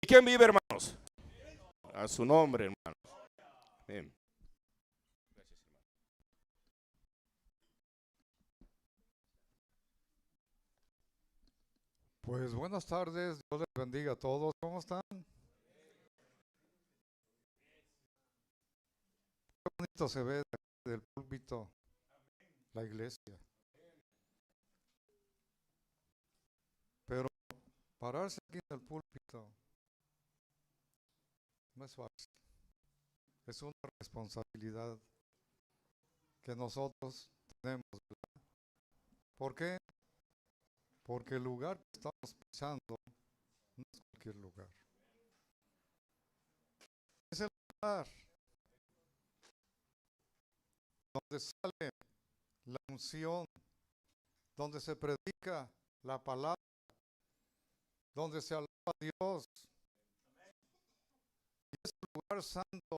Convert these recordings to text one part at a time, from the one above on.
quién vive, hermanos? A su nombre, hermanos. Bien. Pues buenas tardes, Dios les bendiga a todos. ¿Cómo están? Qué bonito se ve del púlpito la iglesia. Pero pararse aquí en el púlpito no es fácil. Es una responsabilidad que nosotros tenemos, ¿verdad? ¿Por qué? Porque el lugar que estamos pisando no es cualquier lugar. Es el lugar donde sale la unción, donde se predica la palabra, donde se alaba a Dios. Y es un lugar santo.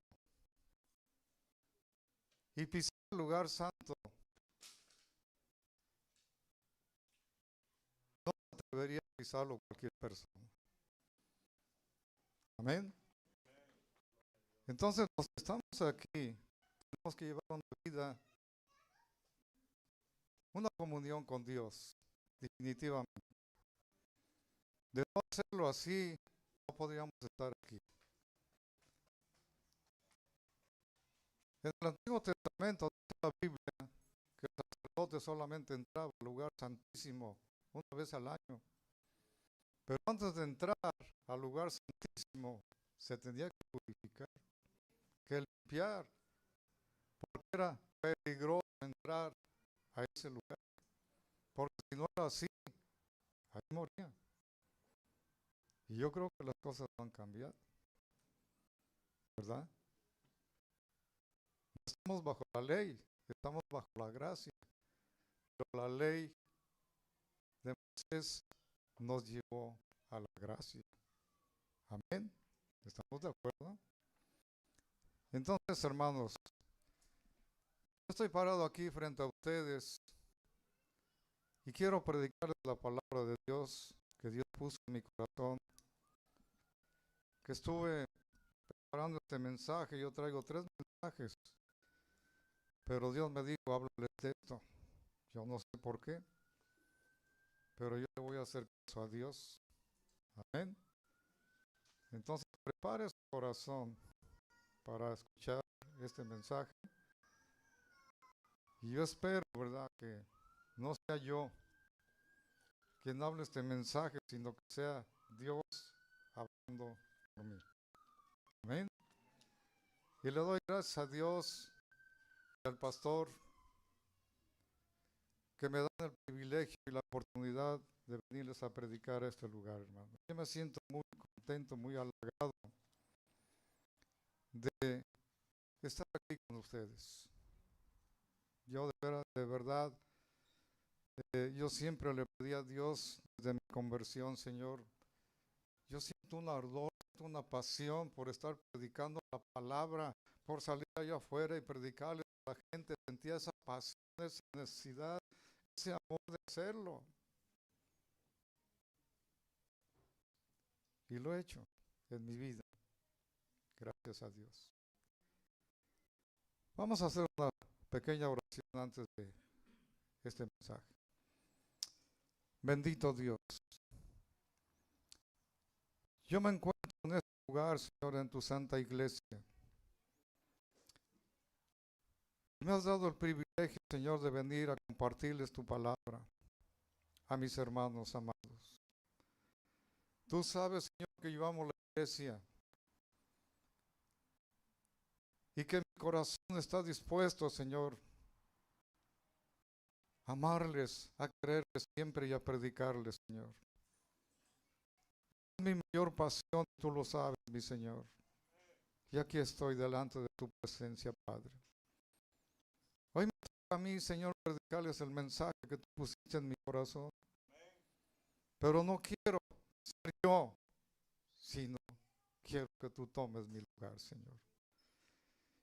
Y pisar el lugar santo no debería pisarlo cualquier persona. Amén. Entonces, los que estamos aquí, tenemos que llevar una vida, una comunión con Dios, definitivamente. De no hacerlo así, no podríamos estar aquí. En el Antiguo Testamento, dice la Biblia, que el sacerdote solamente entraba al lugar santísimo una vez al año. Pero antes de entrar al lugar santísimo, se tenía que purificar, que limpiar, porque era peligroso entrar a ese lugar. Porque si no era así, ahí moría. Y yo creo que las cosas no han cambiado, ¿verdad? No estamos bajo la ley, estamos bajo la gracia. Pero la ley de Moisés nos llevó a la gracia. Amén. ¿Estamos de acuerdo? Entonces, hermanos, yo estoy parado aquí frente a ustedes y quiero predicarles la palabra de Dios que Dios puso en mi corazón. Que estuve preparando este mensaje, yo traigo 3 mensajes, pero Dios me dijo, háblales de esto. Yo no sé por qué, pero yo le voy a hacer caso a Dios. Amén. Entonces, prepare su corazón para escuchar este mensaje. Y yo espero, ¿verdad?, que no sea yo quien hable este mensaje, sino que sea Dios hablando por mí. Amén. Y le doy gracias a Dios y al pastor que me dan el privilegio y la oportunidad de venirles a predicar a este lugar, hermano. Yo me siento muy contento, muy halagado de estar aquí con ustedes. Yo de verdad, yo siempre le pedí a Dios desde mi conversión, Señor, yo siento un ardor, una pasión por estar predicando la palabra, por salir allá afuera y predicarle a la gente. Sentía esa pasión, esa necesidad, ese amor de hacerlo. Y lo he hecho en mi vida, gracias a Dios. Vamos a hacer una pequeña oración antes de este mensaje. Bendito Dios. Yo me encuentro en este lugar, Señor, en tu santa iglesia. Me has dado el privilegio, Señor, de venir a compartirles tu palabra a mis hermanos amados. Tú sabes, Señor, que llevamos la iglesia y que mi corazón está dispuesto, Señor, a amarles, a quererles siempre y a predicarles, Señor. Es mi mayor pasión, tú lo sabes, mi Señor. Y aquí estoy delante de tu presencia, Padre. Hoy me toca a mí, Señor, predicarles el mensaje que tú pusiste en mi corazón. Pero no quiero ser yo, sino quiero que tú tomes mi lugar, Señor.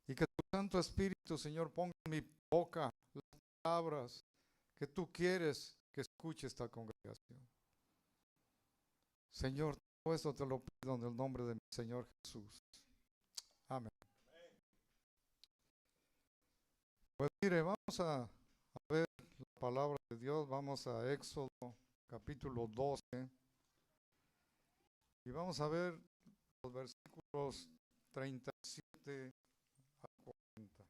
Y que tu Santo Espíritu, Señor, ponga en mi boca las palabras que tú quieres que escuche esta congregación. Señor, te Todo esto te lo pido en el nombre de mi Señor Jesús. Amén. Pues mire, vamos a ver la palabra de Dios. Vamos a Éxodo capítulo 12 y vamos a ver los versículos 37 a 40.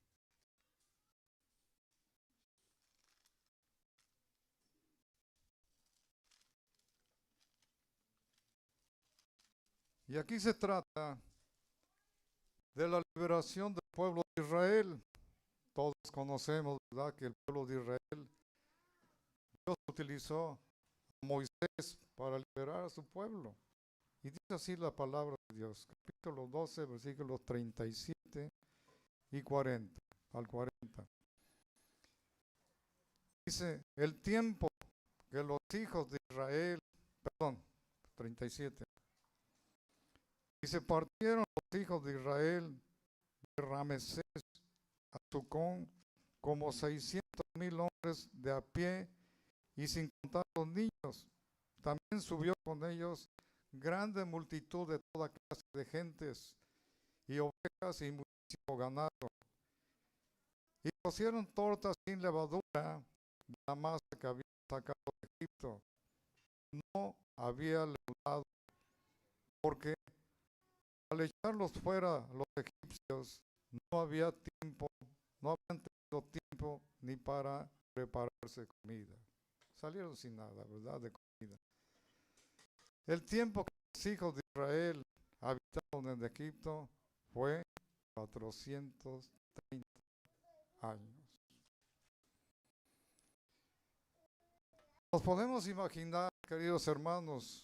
Y aquí se trata de la liberación del pueblo de Israel. Todos conocemos, ¿verdad?, que el pueblo de Israel, Dios utilizó a Moisés para liberar a su pueblo. Y dice así la palabra de Dios, capítulo 12, versículos 37 y 40, al 40. Dice, el tiempo que los hijos de Israel, perdón, 37. Y se partieron los hijos de Israel de Ramesés a Sucón como 600,000 hombres de a pie y sin contar los niños. También subió con ellos grande multitud de toda clase de gentes y ovejas y muchísimo ganado. Y cocieron tortas sin levadura de la masa que habían sacado de Egipto. No había levado, porque al echarlos fuera los egipcios no había tiempo, no habían tenido tiempo ni para prepararse comida. Salieron sin nada, ¿verdad?, de comida. El tiempo que los hijos de Israel habitaron en Egipto fue 430 años. Nos podemos imaginar, queridos hermanos,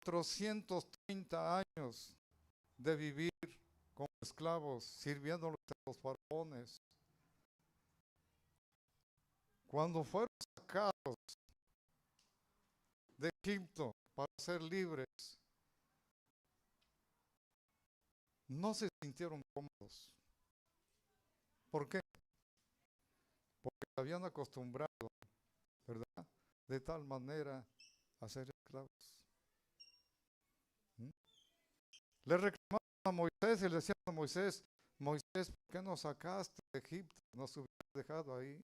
430 años de vivir como esclavos, sirviéndoles a los faraones. Cuando fueron sacados de Egipto para ser libres, no se sintieron cómodos. ¿Por qué? Porque se habían acostumbrado, ¿verdad?, de tal manera a ser esclavos. Le reclamaban a Moisés y le decían a Moisés, Moisés, ¿por qué nos sacaste de Egipto? Nos hubieras dejado ahí,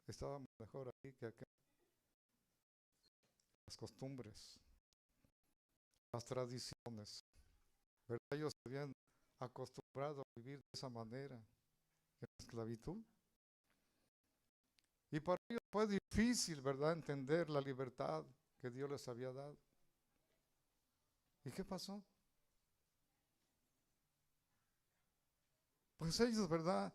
estábamos mejor ahí que acá. Las costumbres, las tradiciones, ¿verdad? Ellos se habían acostumbrado a vivir de esa manera, en la esclavitud. Y para ellos fue difícil, ¿verdad?, entender la libertad que Dios les había dado. ¿Y qué pasó? Pues ellos, ¿verdad?,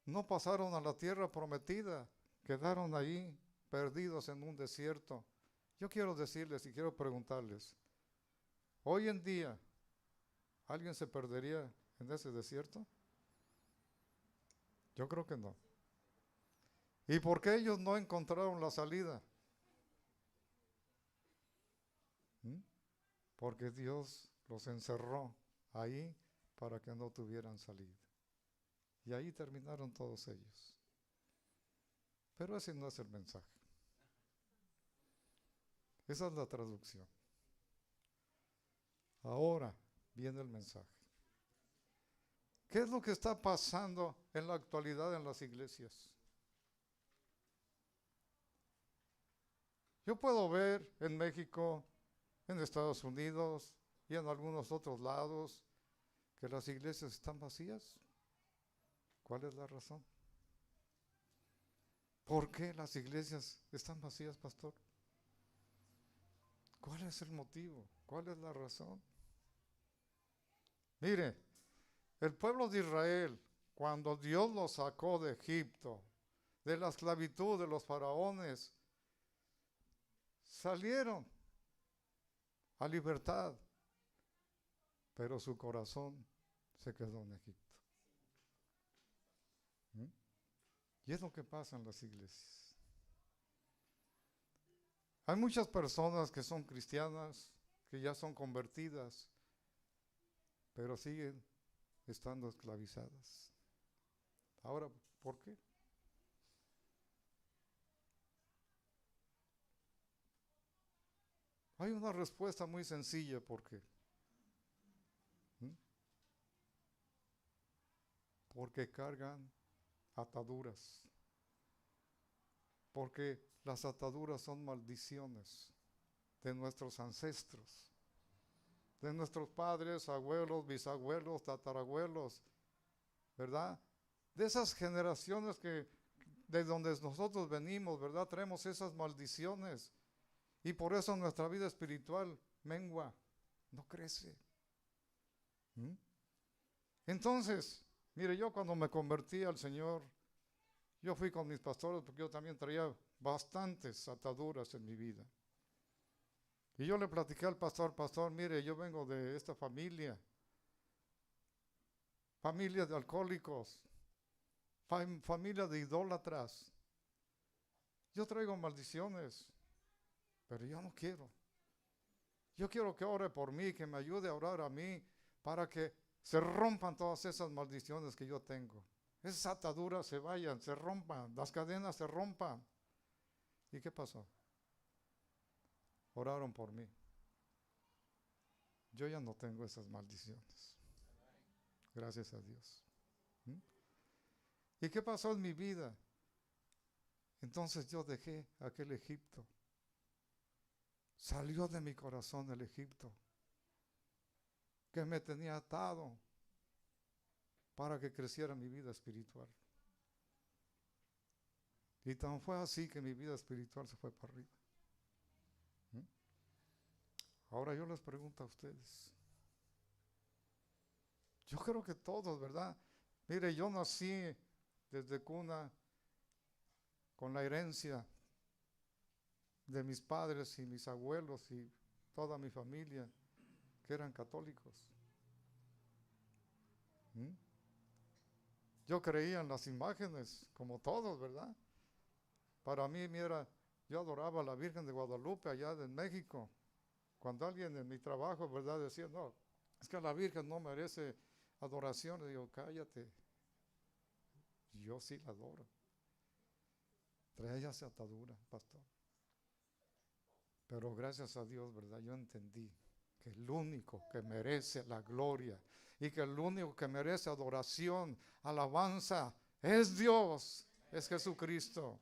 no pasaron a la tierra prometida, quedaron ahí perdidos en un desierto. Yo quiero decirles y quiero preguntarles, hoy en día, ¿alguien se perdería en ese desierto? Yo creo que no. ¿Y por qué ellos no encontraron la salida? Porque Dios los encerró ahí para que no tuvieran salida. Y ahí terminaron todos ellos. Pero ese no es el mensaje. Esa es la traducción. Ahora viene el mensaje. ¿Qué es lo que está pasando en la actualidad en las iglesias? Yo puedo ver en México, en Estados Unidos y en algunos otros lados que las iglesias están vacías. ¿Cuál es la razón? ¿Por qué las iglesias están vacías, pastor? ¿Cuál es el motivo? ¿Cuál es la razón? Mire, el pueblo de Israel, cuando Dios los sacó de Egipto, de la esclavitud de los faraones, salieron a libertad, pero su corazón se quedó en Egipto. Y es lo que pasa en las iglesias. Hay muchas personas que son cristianas, que ya son convertidas, pero siguen estando esclavizadas. Ahora, ¿por qué? Hay una respuesta muy sencilla, porque porque cargan ataduras, porque las ataduras son maldiciones de nuestros ancestros, de nuestros padres, abuelos, bisabuelos, tatarabuelos, ¿verdad? De esas generaciones que de donde nosotros venimos, ¿verdad? Traemos esas maldiciones y por eso nuestra vida espiritual mengua, no crece. ¿Mm? Entonces, mire, yo cuando me convertí al Señor, yo fui con mis pastores porque yo también traía bastantes ataduras en mi vida. Y yo le platiqué al pastor, mire, yo vengo de esta familia de alcohólicos, familia de idólatras. Yo traigo maldiciones, pero yo no quiero. Yo quiero que ore por mí, que me ayude a orar a mí, para que se rompan todas esas maldiciones que yo tengo. Esas ataduras se vayan, se rompan, las cadenas se rompan. ¿Y qué pasó? Oraron por mí. Yo ya no tengo esas maldiciones. Gracias a Dios. ¿Mm? ¿Y qué pasó en mi vida? Entonces yo dejé aquel Egipto. Salió de mi corazón el Egipto, que me tenía atado para que creciera mi vida espiritual. Y tan fue así que mi vida espiritual se fue para arriba. ¿Mm? Ahora yo les pregunto a ustedes. Yo creo que todos, ¿verdad? Mire, yo nací desde cuna con la herencia de mis padres y mis abuelos y toda mi familia que eran católicos. ¿Mm? Yo creía en las imágenes, como todos, ¿verdad? Para mí, mira, yo adoraba a la Virgen de Guadalupe allá en México. Cuando alguien en mi trabajo, ¿verdad?, decía, no, es que la Virgen no merece adoración, le digo, cállate, yo sí la adoro. Traía esa atadura, pastor. Pero gracias a Dios, ¿verdad?, yo entendí que el único que merece la gloria y que el único que merece adoración, alabanza, es Dios, es Jesucristo.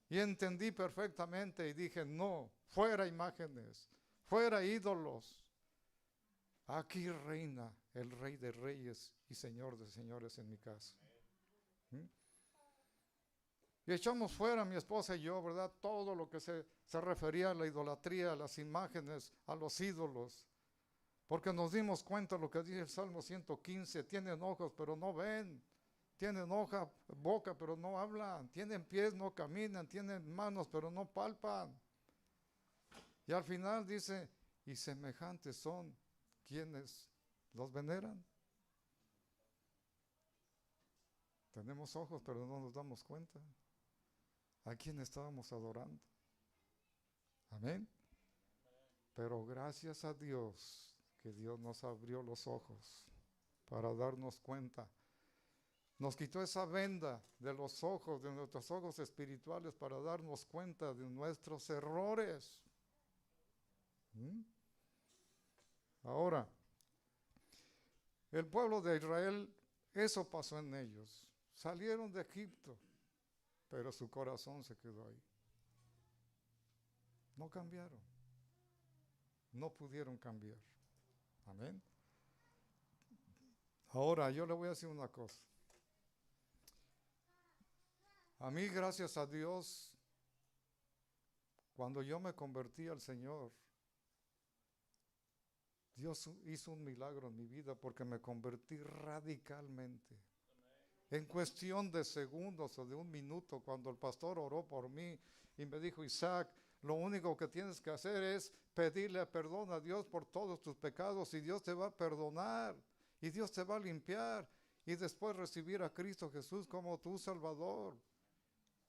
Y entendí perfectamente y dije, no, fuera imágenes, fuera ídolos. Aquí reina el Rey de Reyes y Señor de Señores en mi casa. ¿Mm? Y echamos fuera, mi esposa y yo, ¿verdad?, todo lo que se refería a la idolatría, a las imágenes, a los ídolos. Porque nos dimos cuenta de lo que dice el Salmo 115, tienen ojos pero no ven, tienen boca pero no hablan, tienen pies, no caminan, tienen manos pero no palpan. Y al final dice, y semejantes son quienes los veneran. Tenemos ojos pero no nos damos cuenta. ¿A quién estábamos adorando? Amén. Pero gracias a Dios que Dios nos abrió los ojos para darnos cuenta. Nos quitó esa venda de los ojos, de nuestros ojos espirituales, para darnos cuenta de nuestros errores. ¿Mm? Ahora, el pueblo de Israel, eso pasó en ellos. Salieron de Egipto, pero su corazón se quedó ahí. No cambiaron. No pudieron cambiar. Amén. Ahora, yo le voy a decir una cosa. A mí, gracias a Dios, cuando yo me convertí al Señor, Dios hizo un milagro en mi vida porque me convertí radicalmente. En cuestión de segundos o de un minuto, cuando el pastor oró por mí y me dijo, Isaac, lo único que tienes que hacer es pedirle perdón a Dios por todos tus pecados y Dios te va a perdonar y Dios te va a limpiar y después recibir a Cristo Jesús como tu Salvador.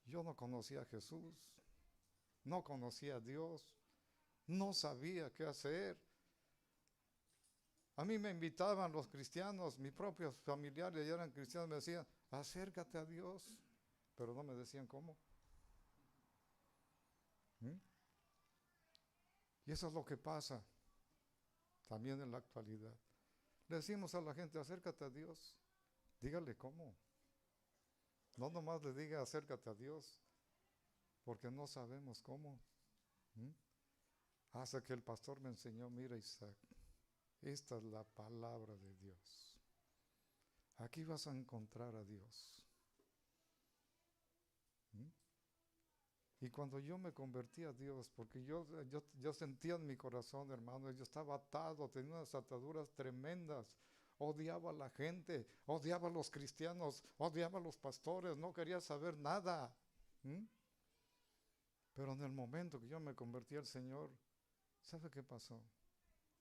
Yo no conocía a Jesús, no conocía a Dios, no sabía qué hacer. A mí me invitaban los cristianos, mis propios familiares ya eran cristianos, me decían, acércate a Dios, pero no me decían cómo. ¿Mm? Y eso es lo que pasa también en la actualidad. Le decimos a la gente, acércate a Dios. Dígale cómo. No nomás le diga acércate a Dios, porque no sabemos cómo. ¿Mm? Hasta que el pastor me enseñó, mira Isaac, esta es la palabra de Dios. Aquí vas a encontrar a Dios. ¿Mm? Y cuando yo me convertí a Dios, porque yo sentía en mi corazón, hermano, yo estaba atado, tenía unas ataduras tremendas. Odiaba a la gente, odiaba a los cristianos, odiaba a los pastores, no quería saber nada. ¿Mm? Pero en el momento que yo me convertí al Señor, ¿sabe qué pasó?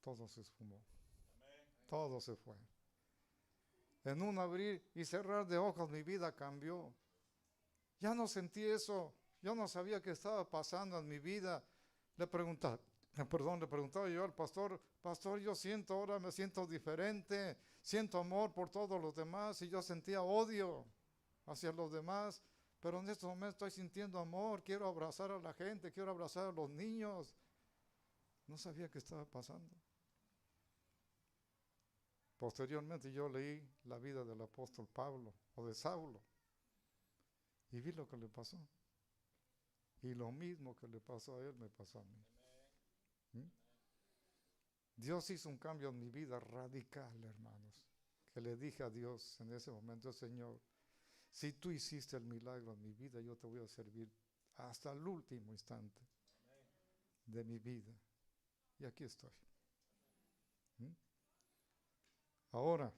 Todo se esfumó. Todo se fue. En un abrir y cerrar de ojos mi vida cambió. Ya no sentí eso. Yo no sabía qué estaba pasando en mi vida. Le preguntaba yo al pastor, pastor, yo siento ahora, me siento diferente, siento amor por todos los demás y yo sentía odio hacia los demás, pero en este momento estoy sintiendo amor, quiero abrazar a la gente, quiero abrazar a los niños. No sabía qué estaba pasando. Posteriormente yo leí la vida del apóstol Pablo o de Saulo y vi lo que le pasó. Y lo mismo que le pasó a él me pasó a mí. ¿Mm? Dios hizo un cambio en mi vida radical, hermanos, que le dije a Dios en ese momento, Señor, si tú hiciste el milagro en mi vida, yo te voy a servir hasta el último instante de mi vida. Y aquí estoy. ¿Mm? Ahora,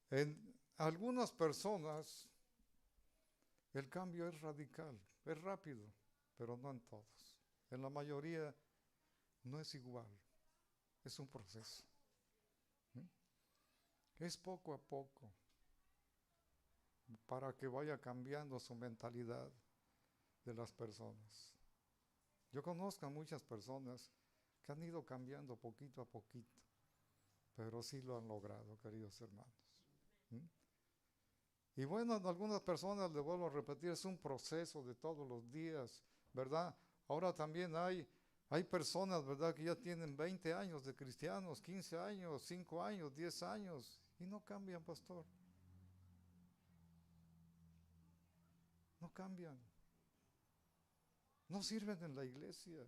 en algunas personas el cambio es radical, es rápido, pero no en todos. En la mayoría no es igual, es un proceso. ¿Mm? Es poco a poco para que vaya cambiando su mentalidad de las personas. Yo conozco a muchas personas que han ido cambiando poquito a poquito, pero sí lo han logrado, queridos hermanos. ¿Mm? Y bueno, en algunas personas, le vuelvo a repetir, es un proceso de todos los días, ¿verdad? Ahora también hay personas, ¿verdad?, que ya tienen 20 años de cristianos, 15 años, 5 años, 10 años, y no cambian, pastor. No cambian. No sirven en la iglesia.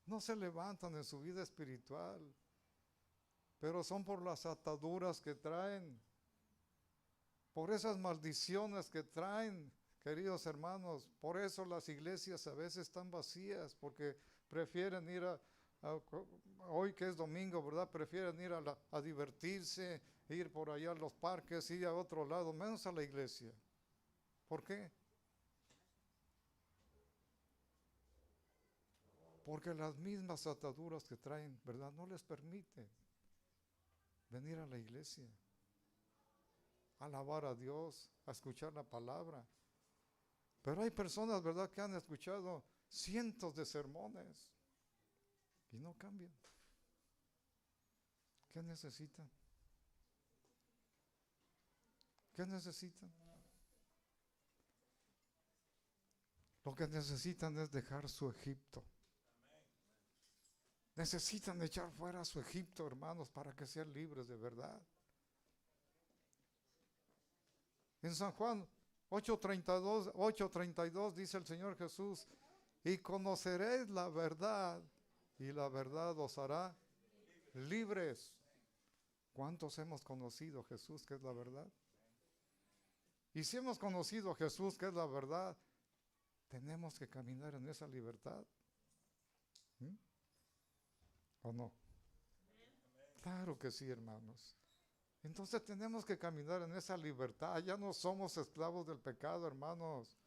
No se levantan en su vida espiritual. Pero son por las ataduras que traen, por esas maldiciones que traen, queridos hermanos. Por eso las iglesias a veces están vacías, porque prefieren ir hoy que es domingo, ¿verdad? Prefieren ir a divertirse, ir por allá a los parques, ir a otro lado, menos a la iglesia. ¿Por qué? Porque las mismas ataduras que traen, ¿verdad?, no les permiten venir a la iglesia, a alabar a Dios, a escuchar la palabra. Pero hay personas, ¿verdad?, que han escuchado cientos de sermones y no cambian. ¿Qué necesitan? ¿Qué necesitan? Lo que necesitan es dejar su Egipto. Necesitan echar fuera su Egipto, hermanos, para que sean libres de verdad. En San Juan 8:32 dice el Señor Jesús, y conoceréis la verdad, y la verdad os hará libres. ¿Cuántos hemos conocido a Jesús, que es la verdad? Y si hemos conocido a Jesús, que es la verdad, tenemos que caminar en esa libertad. ¿Mm? ¿O no? Claro que sí, hermanos. Entonces tenemos que caminar en esa libertad. Ya no somos esclavos del pecado, hermanos.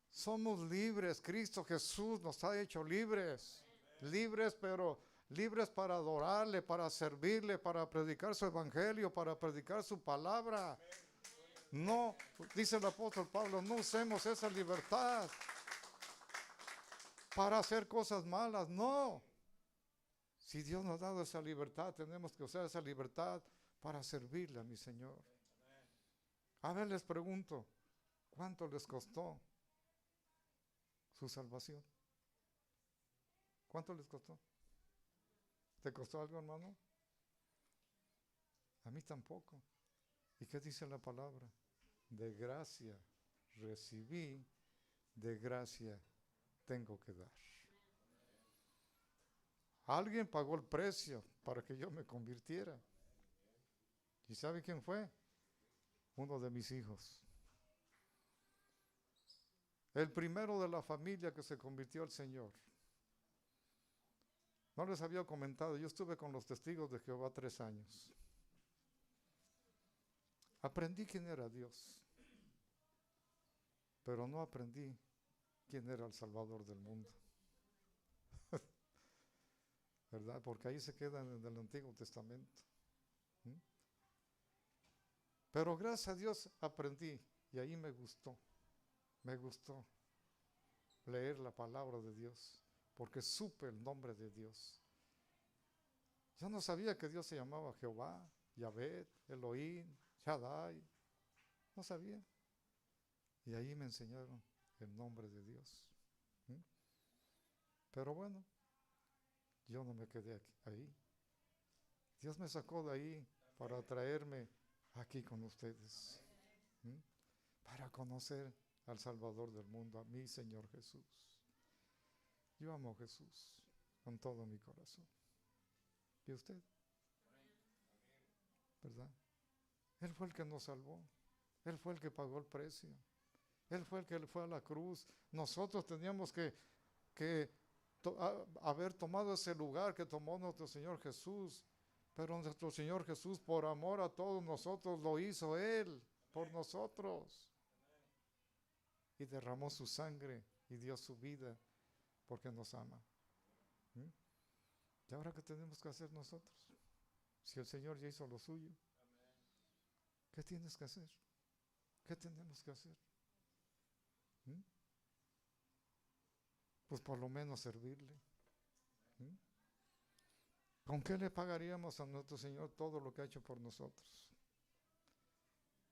Somos libres. Cristo Jesús nos ha hecho libres. Libres, pero libres para adorarle, para servirle, para predicar su evangelio, para predicar su palabra. No, dice el apóstol Pablo, no usemos esa libertad para hacer cosas malas. No. Si Dios nos ha dado esa libertad, tenemos que usar esa libertad para servirle a mi Señor. A ver, les pregunto, ¿cuánto les costó su salvación? ¿Cuánto les costó? ¿Te costó algo, hermano? A mí tampoco. ¿Y qué dice la palabra? De gracia recibí, de gracia tengo que dar. Alguien pagó el precio para que yo me convirtiera. ¿Y sabe quién fue? Uno de mis hijos. El primero de la familia que se convirtió al Señor. No les había comentado, yo estuve con los testigos de Jehová 3 años. Aprendí quién era Dios, pero no aprendí quién era el Salvador del mundo. ¿Verdad? Porque ahí se quedan en el Antiguo Testamento. ¿Mm? Pero gracias a Dios aprendí y ahí me gustó leer la palabra de Dios, porque supe el nombre de Dios. Yo no sabía que Dios se llamaba Jehová, Yahvé, Elohim, Shaddai. No sabía. Y ahí me enseñaron el nombre de Dios. ¿Mm? Pero bueno, yo no me quedé ahí. Dios me sacó de ahí para traerme aquí con ustedes. ¿Mm? Para conocer al Salvador del mundo, a mi Señor Jesús. Yo amo a Jesús con todo mi corazón. ¿Y usted? ¿Verdad? Él fue el que nos salvó. Él fue el que pagó el precio. Él fue el que fue a la cruz. Nosotros teníamos que haber tomado ese lugar que tomó nuestro Señor Jesús. Pero nuestro Señor Jesús, por amor a todos nosotros, lo hizo Él por nosotros. Y derramó su sangre y dio su vida porque nos ama. ¿Mm? ¿Y ahora qué tenemos que hacer nosotros? Si el Señor ya hizo lo suyo, ¿qué tienes que hacer? ¿Qué tenemos que hacer? ¿Mm? Pues por lo menos servirle. ¿Mm? ¿Con qué le pagaríamos a nuestro Señor todo lo que ha hecho por nosotros?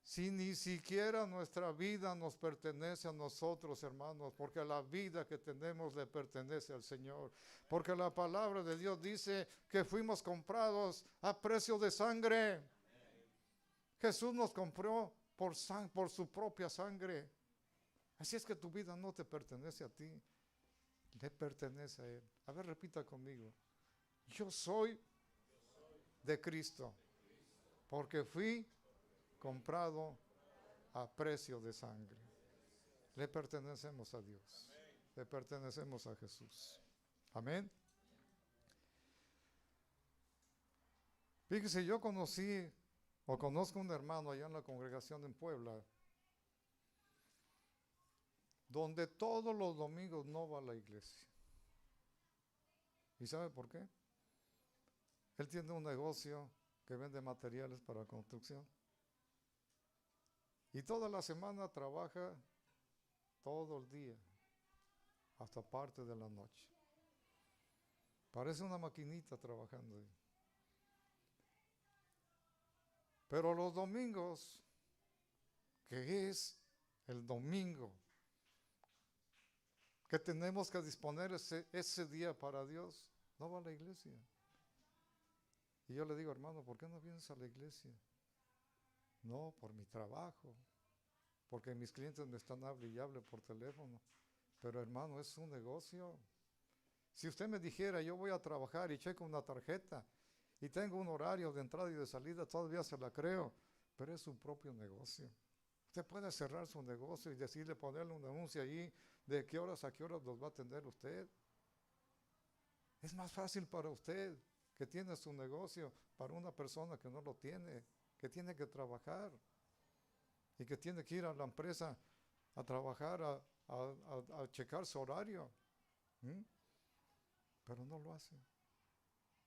Si ni siquiera nuestra vida nos pertenece a nosotros, hermanos, porque la vida que tenemos le pertenece al Señor. Porque la palabra de Dios dice que fuimos comprados a precio de sangre. Jesús nos compró por su propia sangre. Así es que tu vida no te pertenece a ti, le pertenece a Él. A ver, repita conmigo. Yo soy de Cristo, porque fui comprado a precio de sangre. Le pertenecemos a Dios, le pertenecemos a Jesús. Amén. Fíjese, yo conozco un hermano allá en la congregación en Puebla, donde todos los domingos no va a la iglesia. ¿Y sabe por qué? Él tiene un negocio que vende materiales para construcción. Y toda la semana trabaja todo el día, hasta parte de la noche. Parece una maquinita trabajando ahí. Pero los domingos, que es el domingo, que tenemos que disponer ese día para Dios, no va a la iglesia. Y yo le digo, hermano, ¿por qué no vienes a la iglesia? No, por mi trabajo, porque mis clientes me están hable y hable por teléfono. Pero hermano, es un negocio. Si usted me dijera, yo voy a trabajar y checo una tarjeta y tengo un horario de entrada y de salida, todavía se la creo, pero es su propio negocio. Usted puede cerrar su negocio y decirle, ponerle un anuncio ahí de qué horas a qué horas los va a atender usted. Es más fácil para usted que tiene su negocio para una persona que no lo tiene, que tiene que trabajar y que tiene que ir a la empresa a trabajar, a checar su horario. ¿Mm? Pero no lo hace.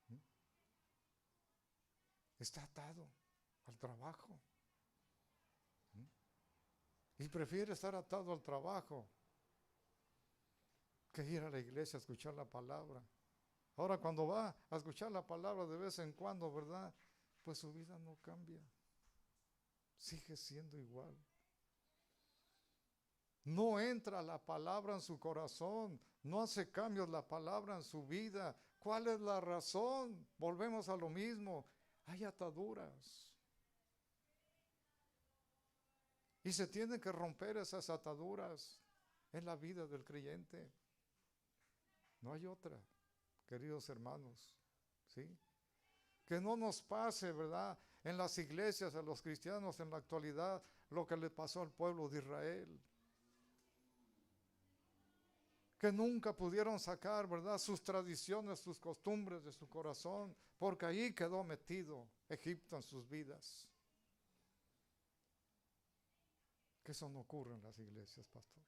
¿Mm? Está atado al trabajo. ¿Mm? Y prefiere estar atado al trabajo que ir a la iglesia a escuchar la palabra. Ahora cuando va a escuchar la palabra de vez en cuando, ¿verdad? Pues su vida no cambia. sigue siendo igual. No entra la palabra en su corazón, no hace cambios la palabra en su vida. ¿Cuál es la razón? Volvemos a lo mismo. Hay ataduras. Y se tienen que romper esas ataduras en la vida del creyente. No hay otra, queridos hermanos. ¿Sí? Que no nos pase, ¿verdad? En las iglesias, a los cristianos en la actualidad, lo que le pasó al pueblo de Israel. Que nunca pudieron sacar, ¿verdad?, sus tradiciones, sus costumbres de su corazón, porque ahí quedó metido Egipto en sus vidas. Que eso no ocurre en las iglesias, pastor.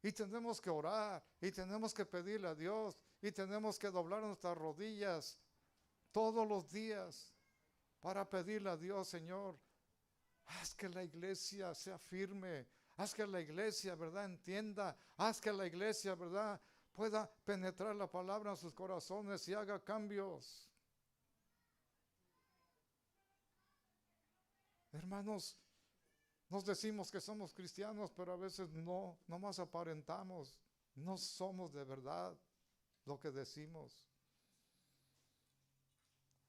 Y tenemos que orar, y tenemos que pedirle a Dios, y tenemos que doblar nuestras rodillas todos los días para pedirle a Dios: Señor, haz que la iglesia sea firme, haz que la iglesia, ¿verdad?, entienda, haz que la iglesia, ¿verdad?, pueda penetrar la palabra en sus corazones y haga cambios. Hermanos, nos decimos que somos cristianos, pero a veces no, nomás aparentamos, no somos de verdad lo que decimos.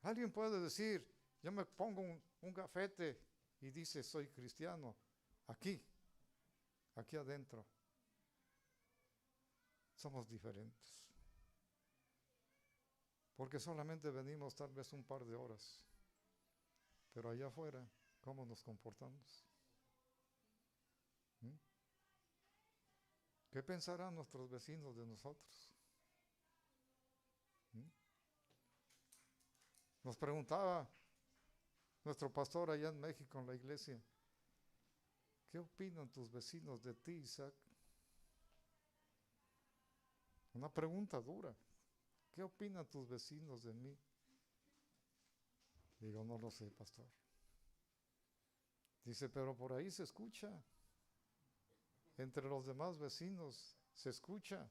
Alguien puede decir: yo me pongo un gafete y dice soy cristiano. Aquí adentro, somos diferentes. Porque solamente venimos tal vez un par de horas. Pero allá afuera, ¿cómo nos comportamos? ¿Mm? ¿Qué pensarán nuestros vecinos de nosotros? ¿Mm? Nos preguntaba nuestro pastor allá en México, en la iglesia: ¿qué opinan tus vecinos de ti, Isaac? Una pregunta dura. ¿Qué opinan tus vecinos de mí? Digo, no lo sé, pastor. Dice, pero por ahí se escucha. Entre los demás vecinos se escucha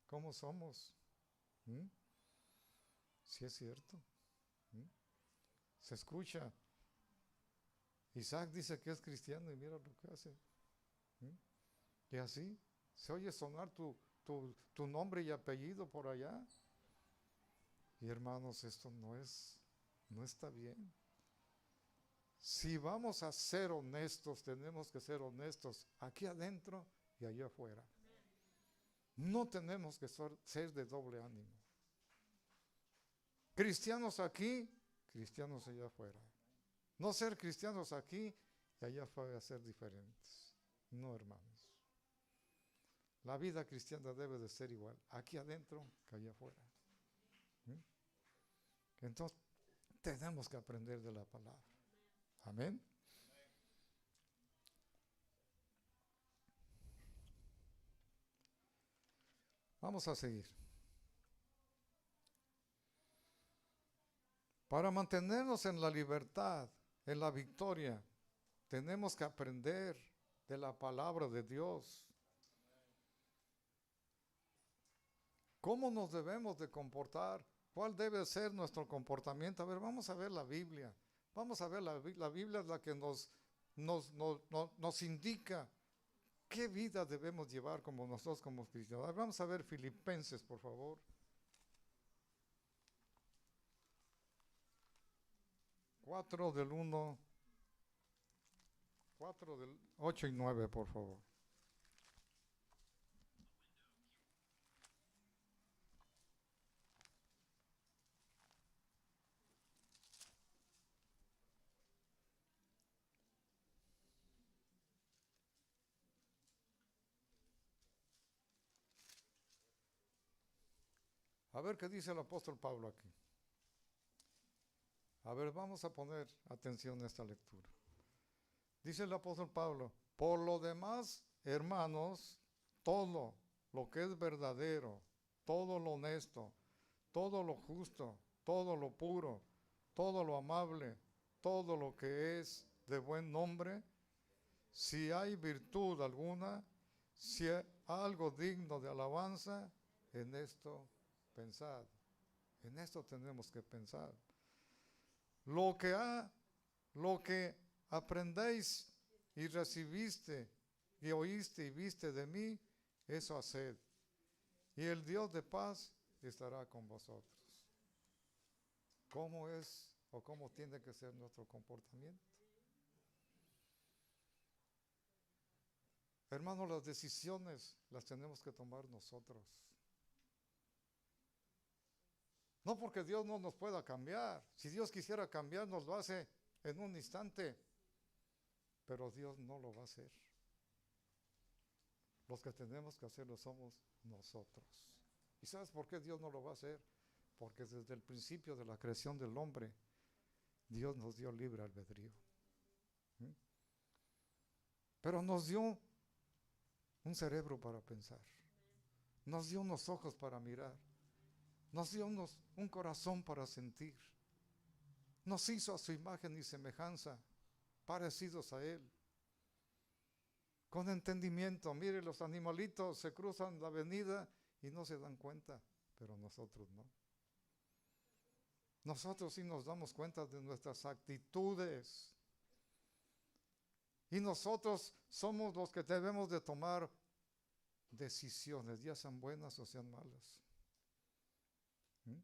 cómo somos. ¿Mm? Sí, es cierto. ¿Mm? Se escucha. Isaac dice que es cristiano y mira lo que hace. ¿Mm? Y así se oye sonar tu nombre y apellido por allá. Y hermanos, esto no está bien. Si vamos a ser honestos, tenemos que ser honestos aquí adentro y allá afuera. No tenemos que ser de doble ánimo. Cristianos aquí, cristianos allá afuera. No ser cristianos aquí y allá afuera ser diferentes. No, hermanos. La vida cristiana debe de ser igual aquí adentro que allá afuera. ¿Mm? Entonces, tenemos que aprender de la palabra. Amén. Vamos a seguir. Para mantenernos en la libertad, en la victoria, tenemos que aprender de la palabra de Dios. ¿Cómo nos debemos de comportar? ¿Cuál debe ser nuestro comportamiento? A ver, vamos a ver la Biblia. Vamos a ver la Biblia es la que nos indica qué vida debemos llevar como nosotros como cristianos. Vamos a ver Filipenses, por favor. 4 del 1, 4 del 8 y 9, por favor. A ver qué dice el apóstol Pablo aquí. A ver, vamos a poner atención a esta lectura. Dice el apóstol Pablo: por lo demás, hermanos, todo lo que es verdadero, todo lo honesto, todo lo justo, todo lo puro, todo lo amable, todo lo que es de buen nombre, si hay virtud alguna, si hay algo digno de alabanza, en esto pensad. En esto tenemos que pensar. Lo que ha lo que aprendéis y recibiste y oíste y viste de mí, eso haced. Y el Dios de paz estará con vosotros. ¿Cómo es o cómo tiene que ser nuestro comportamiento? Hermanos, las decisiones las tenemos que tomar nosotros. No porque Dios no nos pueda cambiar. Si Dios quisiera cambiar, nos lo hace en un instante. Pero Dios no lo va a hacer. Los que tenemos que hacerlo somos nosotros. ¿Y sabes por qué Dios no lo va a hacer? Porque desde el principio de la creación del hombre, Dios nos dio libre albedrío. ¿Mm? Pero nos dio un cerebro para pensar. Nos dio unos ojos para mirar. Nos dio un corazón para sentir. Nos hizo a su imagen y semejanza, parecidos a Él. Con entendimiento. Mire, los animalitos se cruzan la avenida y no se dan cuenta, pero nosotros no. Nosotros sí nos damos cuenta de nuestras actitudes. Y nosotros somos los que debemos de tomar decisiones, ya sean buenas o sean malas. ¿Mm?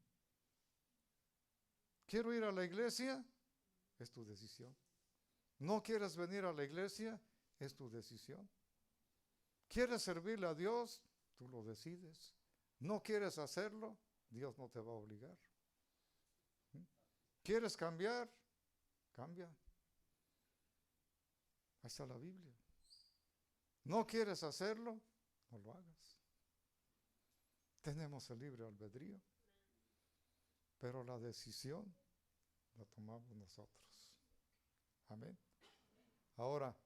¿Quiero ir a la iglesia? Es tu decisión. ¿No quieres venir a la iglesia? Es tu decisión. ¿Quieres servirle a Dios? Tú lo decides. ¿No quieres hacerlo? Dios no te va a obligar. ¿Mm? ¿Quieres cambiar? Cambia. Ahí está la Biblia. ¿No quieres hacerlo? No lo hagas. Tenemos el libre albedrío, pero la decisión la tomamos nosotros. Amén. Ahora,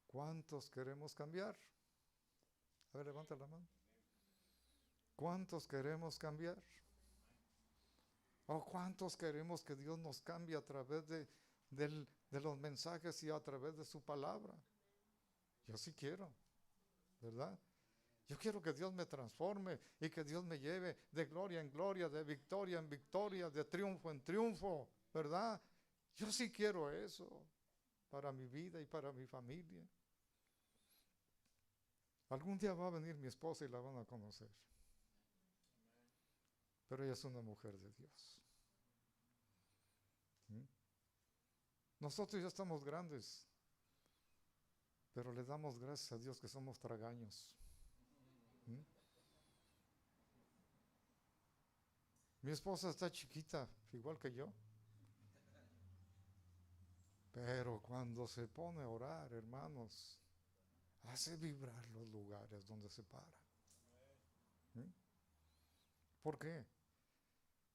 ¿cuántos queremos cambiar? A ver, levanta la mano. ¿Cuántos queremos cambiar? ¿O cuántos queremos que Dios nos cambie a través de los mensajes y a través de su palabra? Yo sí quiero, ¿verdad? Yo quiero que Dios me transforme y que Dios me lleve de gloria en gloria, de victoria en victoria, de triunfo en triunfo, ¿verdad? Yo sí quiero eso para mi vida y para mi familia. Algún día va a venir mi esposa y la van a conocer. Pero ella es una mujer de Dios. ¿Mm? Nosotros ya estamos grandes, pero le damos gracias a Dios que somos tragaños. ¿Mm? Mi esposa está chiquita, igual que yo. Pero cuando se pone a orar, hermanos, hace vibrar los lugares donde se para. ¿Mm? ¿Por qué?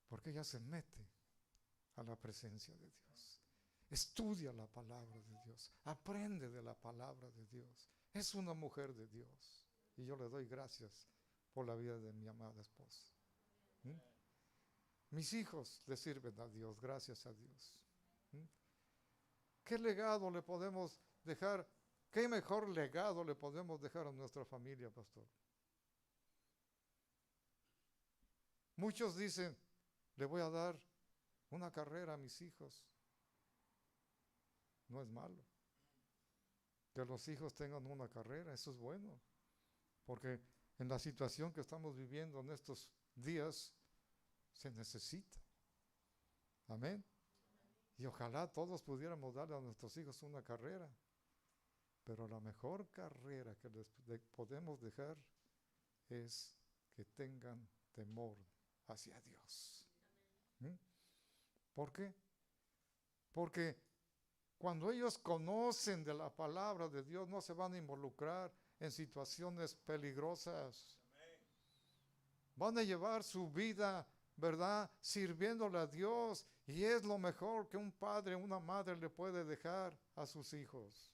Porque ella se mete a la presencia de Dios. Estudia la palabra de Dios. Aprende de la palabra de Dios. Es una mujer de Dios. Y yo le doy gracias por la vida de mi amada esposa. ¿Mm? Mis hijos le sirven a Dios, gracias a Dios. ¿Mm? ¿Qué legado le podemos dejar? ¿Qué mejor legado le podemos dejar a nuestra familia, pastor? Muchos dicen, le voy a dar una carrera a mis hijos. No es malo. Que los hijos tengan una carrera, eso es bueno. Porque en la situación que estamos viviendo en estos días, se necesita. Amén. Y ojalá todos pudiéramos darle a nuestros hijos una carrera. Pero la mejor carrera que les podemos dejar es que tengan temor hacia Dios. ¿Mm? ¿Por qué? Porque cuando ellos conocen de la palabra de Dios, no se van a involucrar en situaciones peligrosas. Van a llevar su vida, ¿verdad?, sirviéndole a Dios. Y es lo mejor que un padre o una madre le puede dejar a sus hijos.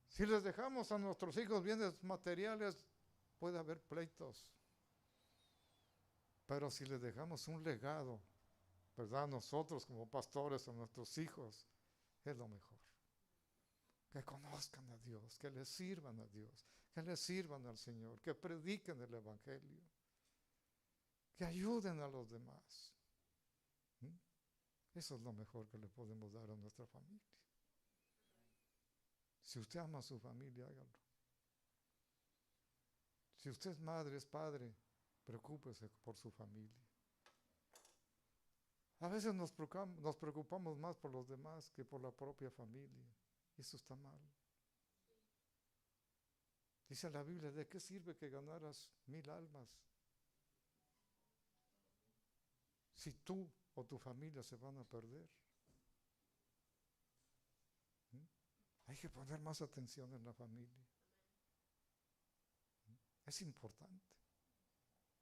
Si les dejamos a nuestros hijos bienes materiales, puede haber pleitos. Pero si les dejamos un legado, ¿verdad?, nosotros como pastores a nuestros hijos, es lo mejor. Que conozcan a Dios, que les sirvan a Dios, que les sirvan al Señor, que prediquen el Evangelio, que ayuden a los demás. ¿Mm? Eso es lo mejor que le podemos dar a nuestra familia. Si usted ama a su familia, hágalo. Si usted es madre, es padre, preocúpese por su familia. A veces nos preocupamos más por los demás que por la propia familia. Y eso está mal. Dice la Biblia, ¿de qué sirve que ganaras 1000 almas si tú o tu familia se van a perder? ¿Mm? Hay que poner más atención en la familia. ¿Mm? Es importante.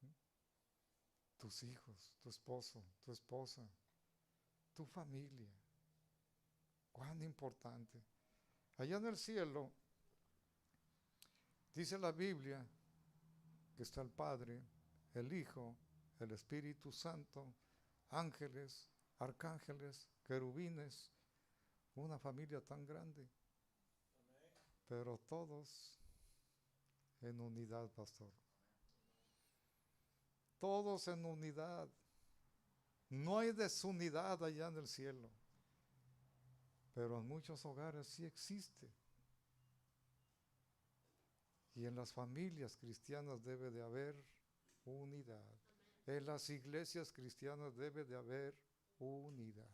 ¿Mm? Tus hijos, tu esposo, tu esposa, tu familia. Cuán importante. Allá en el cielo, dice la Biblia, que está el Padre, el Hijo, el Espíritu Santo, ángeles, arcángeles, querubines, una familia tan grande, pero todos en unidad, pastor. Todos en unidad. No hay desunidad allá en el cielo, pero en muchos hogares sí existe. Y en las familias cristianas debe de haber unidad. En las iglesias cristianas debe de haber unidad.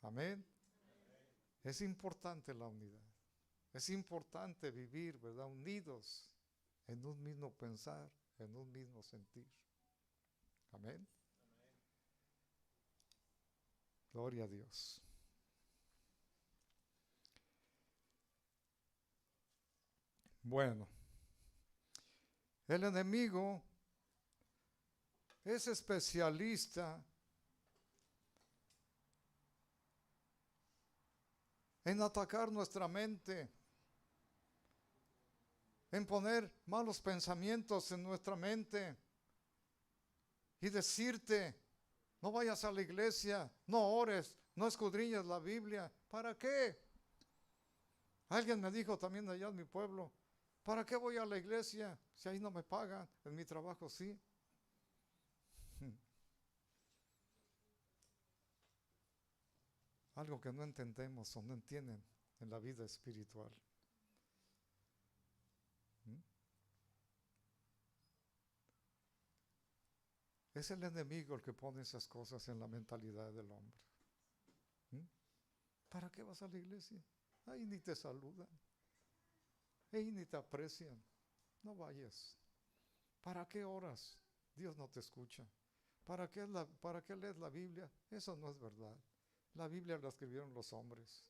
Amén. Es importante la unidad. Es importante vivir, ¿verdad? Unidos en un mismo pensar, en un mismo sentir. Amén. Gloria a Dios. Bueno, el enemigo es especialista en atacar nuestra mente, en poner malos pensamientos en nuestra mente y decirte, no vayas a la iglesia, no ores, no escudriñes la Biblia. ¿Para qué? Alguien me dijo también allá en mi pueblo, ¿para qué voy a la iglesia si ahí no me pagan? En mi trabajo sí. Algo que no entendemos o no entienden en la vida espiritual. Es el enemigo el que pone esas cosas en la mentalidad del hombre. ¿Para qué vas a la iglesia? Ahí ni te saludan. Ahí ni te aprecian. No vayas. ¿Para qué oras? Dios no te escucha. ¿Para qué lees la Biblia? Eso no es verdad. La Biblia la escribieron los hombres.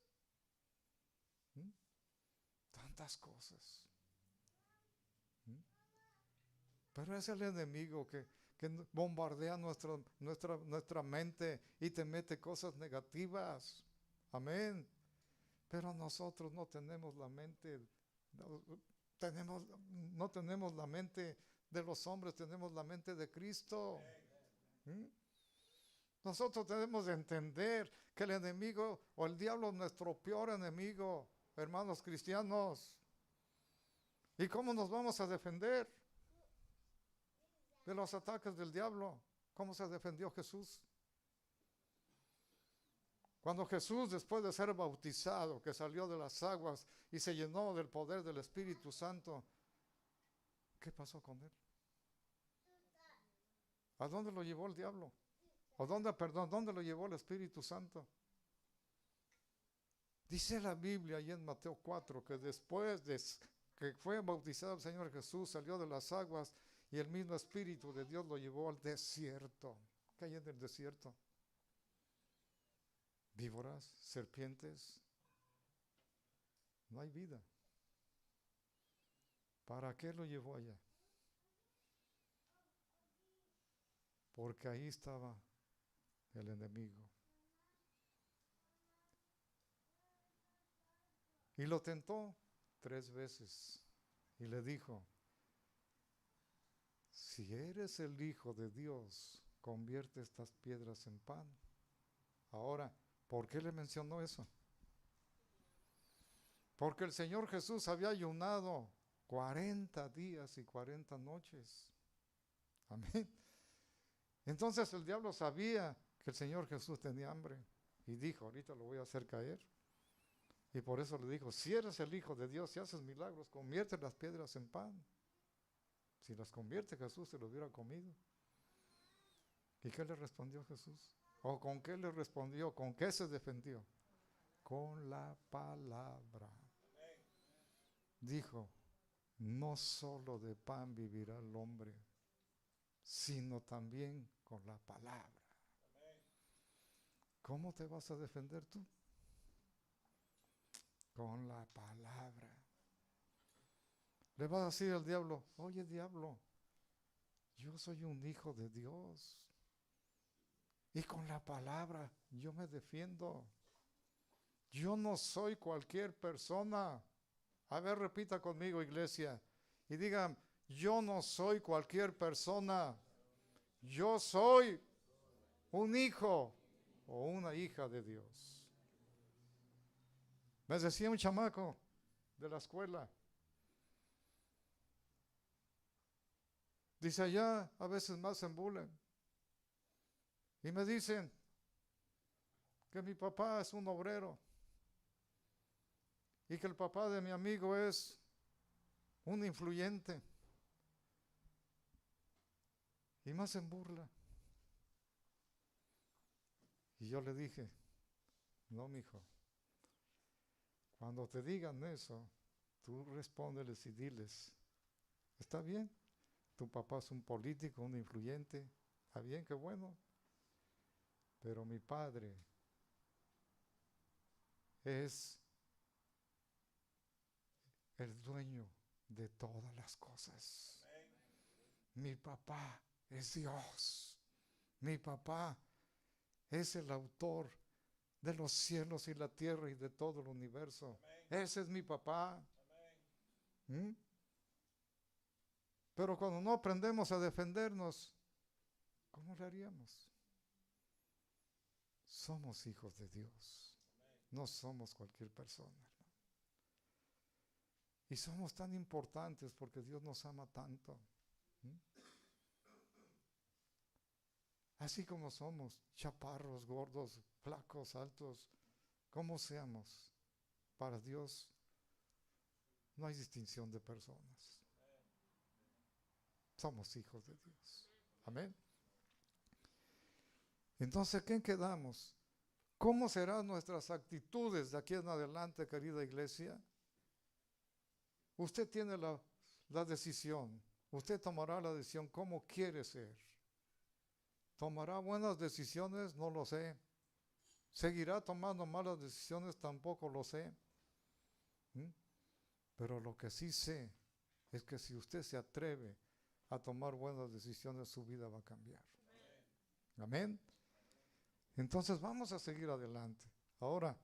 Tantas cosas. Pero es el enemigo que bombardea nuestra mente y te mete cosas negativas. Amén. Pero nosotros no tenemos la mente, no tenemos la mente de los hombres, tenemos la mente de Cristo. Nosotros tenemos de entender que el enemigo o el diablo es nuestro peor enemigo, hermanos cristianos. ¿Y cómo nos vamos a defender de los ataques del diablo? ¿Cómo se defendió Jesús? Cuando Jesús, después de ser bautizado, que salió de las aguas y se llenó del poder del Espíritu Santo, ¿qué pasó con él? ¿A dónde lo llevó el diablo? ¿Dónde lo llevó el Espíritu Santo? Dice la Biblia ahí en Mateo 4 que después de que fue bautizado el Señor Jesús, salió de las aguas y el mismo Espíritu de Dios lo llevó al desierto. ¿Qué hay en el desierto? Víboras, serpientes. No hay vida. ¿Para qué lo llevó allá? Porque ahí estaba el enemigo. Y lo tentó 3 veces. Y le dijo, si eres el Hijo de Dios, convierte estas piedras en pan. Ahora, ¿por qué le mencionó eso? Porque el Señor Jesús había ayunado 40 días y 40 noches. Amén. Entonces el diablo sabía que el Señor Jesús tenía hambre y dijo, ahorita lo voy a hacer caer. Y por eso le dijo, si eres el Hijo de Dios, si haces milagros, convierte las piedras en pan. Si las convierte Jesús, se lo hubiera comido. ¿Y qué le respondió Jesús? ¿O con qué le respondió? ¿Con qué se defendió? Con la palabra. Dijo, no solo de pan vivirá el hombre, sino también con la palabra. ¿Cómo te vas a defender tú? Con la palabra. Le va a decir al diablo, oye diablo, yo soy un hijo de Dios. Y con la palabra yo me defiendo. Yo no soy cualquier persona. A ver, repita conmigo, iglesia. Y digan, yo no soy cualquier persona. Yo soy un hijo o una hija de Dios. Me decía un chamaco de la escuela. Dice, allá a veces más en bullying. Y me dicen que mi papá es un obrero y que el papá de mi amigo es un influyente. Y más en burla. Y yo le dije, no, mijo, cuando te digan eso, tú respóndeles y diles, ¿está bien? Tu papá es un político, un influyente, está bien, qué bueno. Pero mi padre es el dueño de todas las cosas. Mi papá es Dios. Mi papá es el autor de los cielos y la tierra y de todo el universo. Ese es mi papá. ¿Mm? Pero cuando no aprendemos a defendernos, ¿cómo le haríamos? Somos hijos de Dios. No somos cualquier persona. Y somos tan importantes porque Dios nos ama tanto. ¿Mm? Así como somos, chaparros, gordos, flacos, altos, como seamos, para Dios no hay distinción de personas. Somos hijos de Dios. Amén. Entonces, ¿qué quedamos? ¿Cómo serán nuestras actitudes de aquí en adelante, querida iglesia? Usted tiene la decisión. Usted tomará la decisión cómo quiere ser. ¿Tomará buenas decisiones? No lo sé. ¿Seguirá tomando malas decisiones? Tampoco lo sé. ¿Mm? Pero lo que sí sé es que si usted se atreve a tomar buenas decisiones, su vida va a cambiar. Amén. Entonces vamos a seguir adelante. Ahora,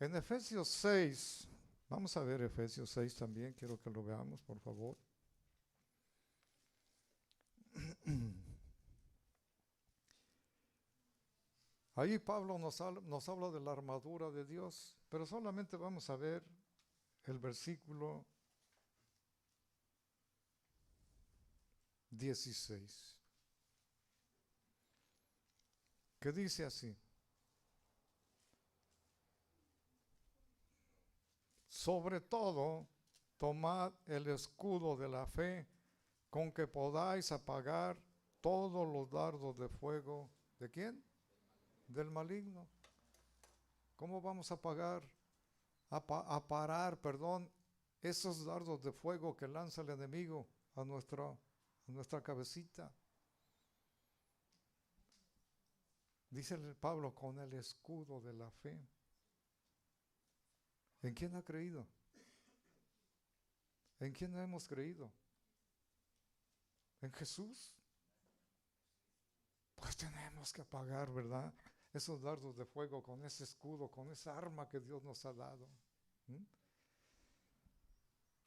en Efesios 6, vamos a ver Efesios 6 también, quiero que lo veamos, por favor. Ahí Pablo nos habla de la armadura de Dios, pero solamente vamos a ver el versículo 16, que dice así: sobre todo, tomad el escudo de la fe, con que podáis apagar todos los dardos de fuego. ¿De quién? Del maligno. ¿Cómo vamos a parar, esos dardos de fuego que lanza el enemigo a nuestra cabecita? Dice Pablo, con el escudo de la fe. ¿En quién ha creído? ¿En quién hemos creído? ¿En Jesús? Pues tenemos que apagar, ¿verdad? Esos dardos de fuego con ese escudo, con esa arma que Dios nos ha dado. ¿Mm?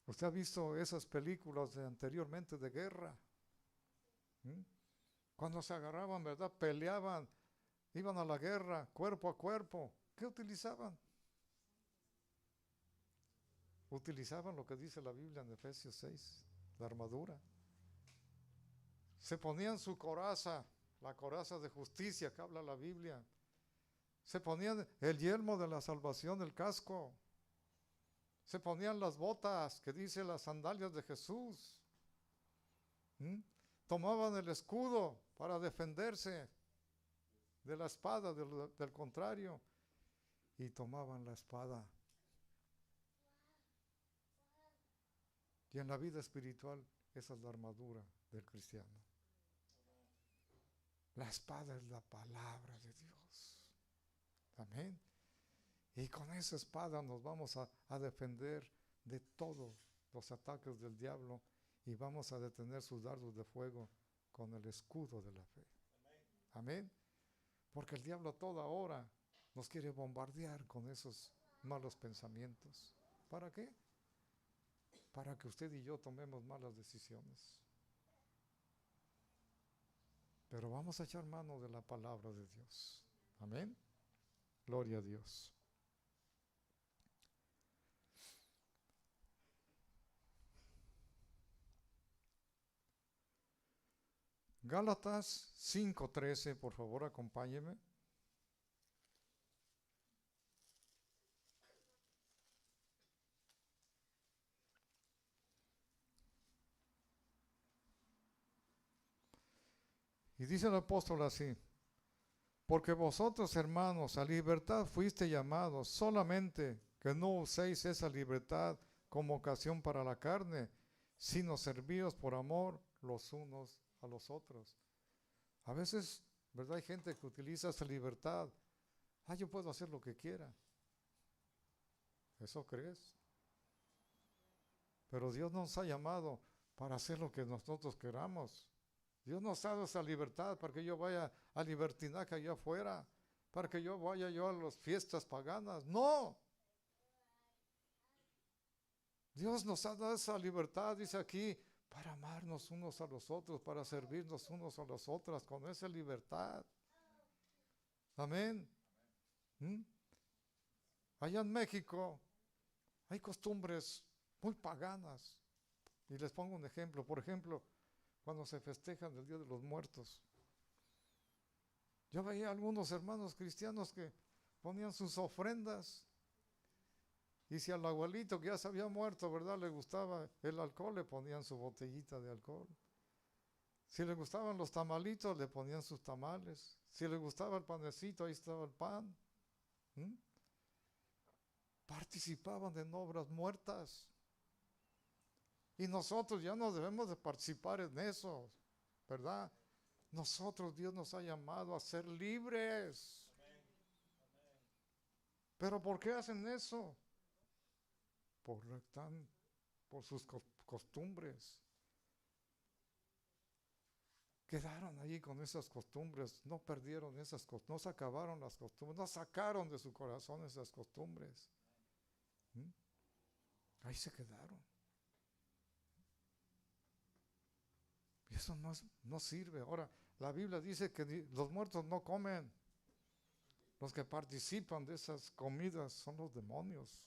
¿Usted ha visto esas películas anteriormente de guerra? ¿Mm? Cuando se agarraban, ¿verdad? Peleaban, iban a la guerra, cuerpo a cuerpo. ¿Qué utilizaban? Utilizaban lo que dice la Biblia en Efesios 6, la armadura. Se ponían su coraza, la coraza de justicia que habla la Biblia. Se ponían el yelmo de la salvación, el casco. Se ponían las botas, que dice las sandalias de Jesús. Tomaban el escudo para defenderse de la espada, del contrario. Y tomaban la espada. Y en la vida espiritual, esa es la armadura del cristiano. La espada es la palabra de Dios. Amén. Y con esa espada nos vamos a defender de todos los ataques del diablo y vamos a detener sus dardos de fuego con el escudo de la fe. Amén. Porque el diablo a toda hora nos quiere bombardear con esos malos pensamientos. ¿Para qué? Para que usted y yo tomemos malas decisiones. Pero vamos a echar mano de la palabra de Dios. Amén. Gloria a Dios. Gálatas 5:13, por favor, acompáñeme. Y dice el apóstol así: porque vosotros, hermanos, a libertad fuiste llamados, solamente que no uséis esa libertad como ocasión para la carne, sino servíos por amor los unos a los otros. A veces, ¿verdad? Hay gente que utiliza esa libertad. Yo puedo hacer lo que quiera. ¿Eso crees? Pero Dios nos ha llamado para hacer lo que nosotros queramos. Dios nos ha dado esa libertad para que yo vaya a libertinaje allá afuera, para que yo vaya a las fiestas paganas. ¡No! Dios nos ha dado esa libertad, dice aquí, para amarnos unos a los otros, para servirnos unos a las otras, con esa libertad. Amén. Allá en México hay costumbres muy paganas. Y les pongo un ejemplo. Por ejemplo, cuando se festejan el Día de los Muertos. Yo veía algunos hermanos cristianos que ponían sus ofrendas. Y si al abuelito que ya se había muerto, ¿verdad?, le gustaba el alcohol, le ponían su botellita de alcohol. Si le gustaban los tamalitos, le ponían sus tamales. Si le gustaba el panecito, ahí estaba el pan. Participaban en obras muertas. Y nosotros ya no debemos de participar en eso, ¿verdad? Nosotros, Dios nos ha llamado a ser libres. ¿Pero por qué hacen eso? Por sus costumbres. Quedaron allí con esas costumbres, no perdieron esas costumbres, no se acabaron las costumbres, no sacaron de su corazón esas costumbres. Ahí se quedaron. Y eso no sirve. Ahora, la Biblia dice que los muertos no comen. Los que participan de esas comidas son los demonios.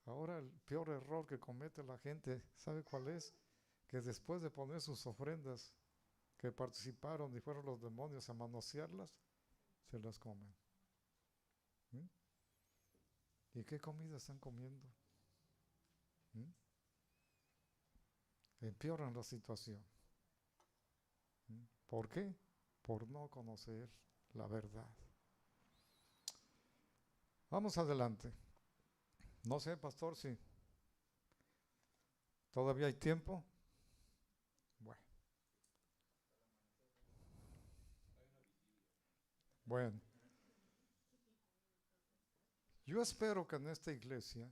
Ahora el peor error que comete la gente, ¿sabe cuál es? Que después de poner sus ofrendas que participaron y fueron los demonios a manosearlas, se las comen. ¿Y qué comida están comiendo? Empeoran la situación. ¿Por qué? Por no conocer la verdad. Vamos adelante. No sé, pastor, si todavía hay tiempo. Bueno. Yo espero que en esta iglesia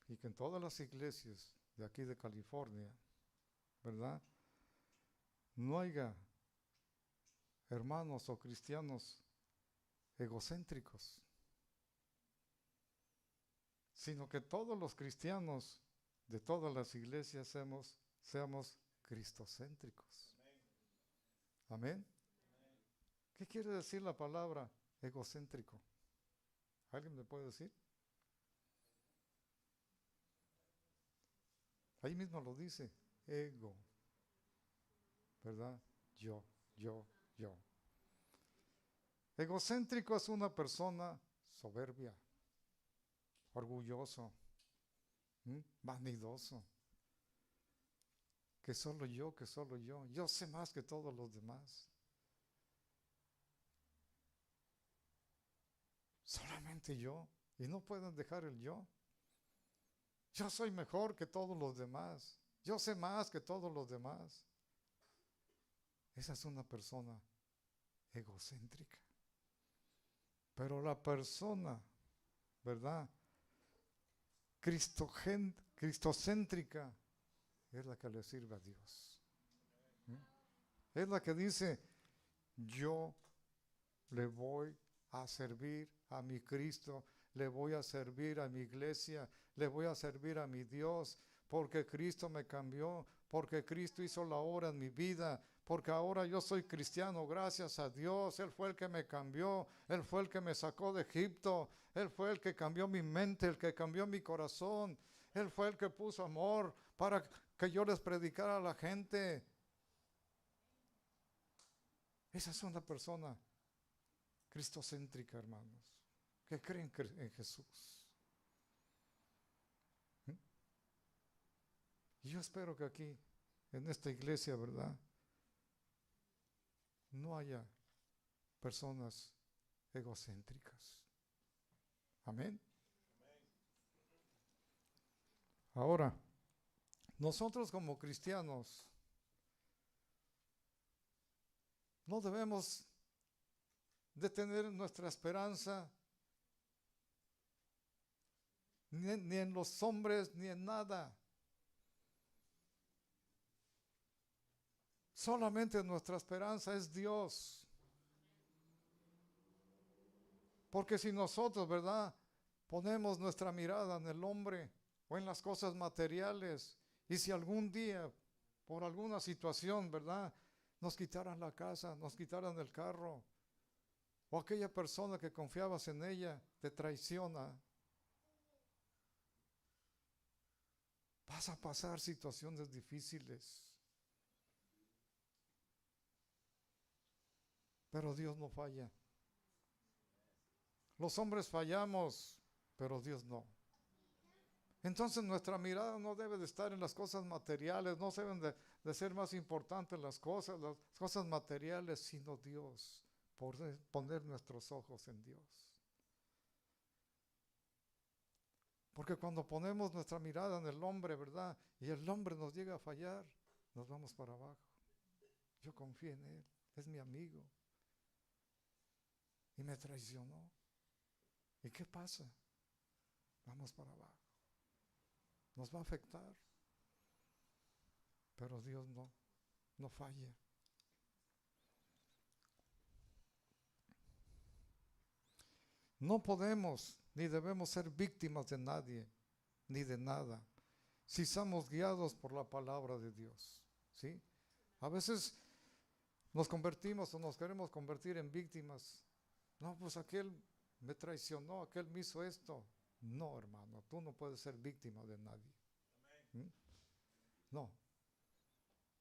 y que en todas las iglesias de aquí de California, ¿verdad?, no haya hermanos o cristianos egocéntricos, sino que todos los cristianos de todas las iglesias seamos cristocéntricos. Amén. ¿Qué quiere decir la palabra egocéntrico? ¿Alguien me puede decir? Ahí mismo lo dice, ego. ¿verdad? Yo. Egocéntrico es una persona soberbia, orgulloso, vanidoso. Que solo yo. Yo sé más que todos los demás. Solamente yo. Y no pueden dejar el yo. Yo soy mejor que todos los demás. Yo sé más que todos los demás. Esa es una persona egocéntrica. Pero la persona, ¿verdad? Cristocéntrica es la que le sirve a Dios. Es la que dice, yo le voy a servir a mi Cristo, le voy a servir a mi iglesia, le voy a servir a mi Dios, porque Cristo me cambió, porque Cristo hizo la obra en mi vida, porque ahora yo soy cristiano, gracias a Dios. Él fue el que me cambió, Él fue el que me sacó de Egipto, Él fue el que cambió mi mente, el que cambió mi corazón, Él fue el que puso amor para que yo les predicara a la gente. Esa es una persona cristocéntrica, hermanos, que creen en Jesús. Y yo espero que aquí, en esta iglesia, ¿verdad?, no haya personas egocéntricas. Amén. Ahora, nosotros como cristianos no debemos de tener nuestra esperanza ni en los hombres ni en nada. Solamente nuestra esperanza es Dios. Porque si nosotros, ¿verdad?, ponemos nuestra mirada en el hombre o en las cosas materiales, y si algún día, por alguna situación, ¿verdad?, nos quitaran la casa, nos quitaran el carro, o aquella persona que confiabas en ella te traiciona, vas a pasar situaciones difíciles. Pero Dios no falla. Los hombres fallamos, pero Dios no. Entonces nuestra mirada no debe de estar en las cosas materiales, no deben de ser más importantes las cosas materiales, sino Dios, poner nuestros ojos en Dios. Porque cuando ponemos nuestra mirada en el hombre, ¿verdad?, y el hombre nos llega a fallar, nos vamos para abajo. Yo confié en él, es mi amigo, y me traicionó. ¿Y qué pasa? Vamos para abajo. Nos va a afectar. Pero Dios no falla. No podemos ni debemos ser víctimas de nadie, ni de nada, si somos guiados por la palabra de Dios. ¿Sí? A veces nos convertimos o nos queremos convertir en víctimas. No, pues aquel me traicionó, aquel me hizo esto. No, hermano, tú no puedes ser víctima de nadie. No.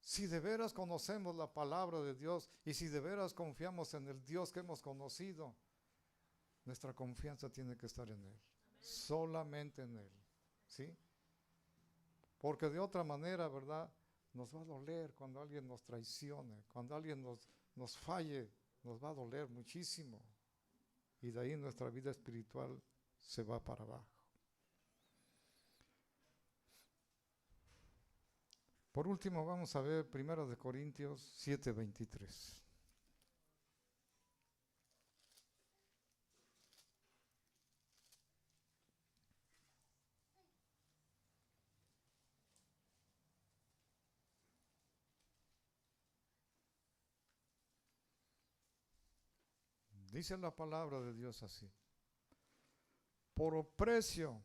Si de veras conocemos la palabra de Dios y si de veras confiamos en el Dios que hemos conocido, nuestra confianza tiene que estar en Él. Solamente en Él. ¿Sí? Porque de otra manera, ¿verdad?, nos va a doler cuando alguien nos traicione, cuando alguien nos falle, nos va a doler muchísimo. Y de ahí nuestra vida espiritual se va para abajo. Por último, vamos a ver 1 Corintios 7:23. Dice la palabra de Dios así: por precio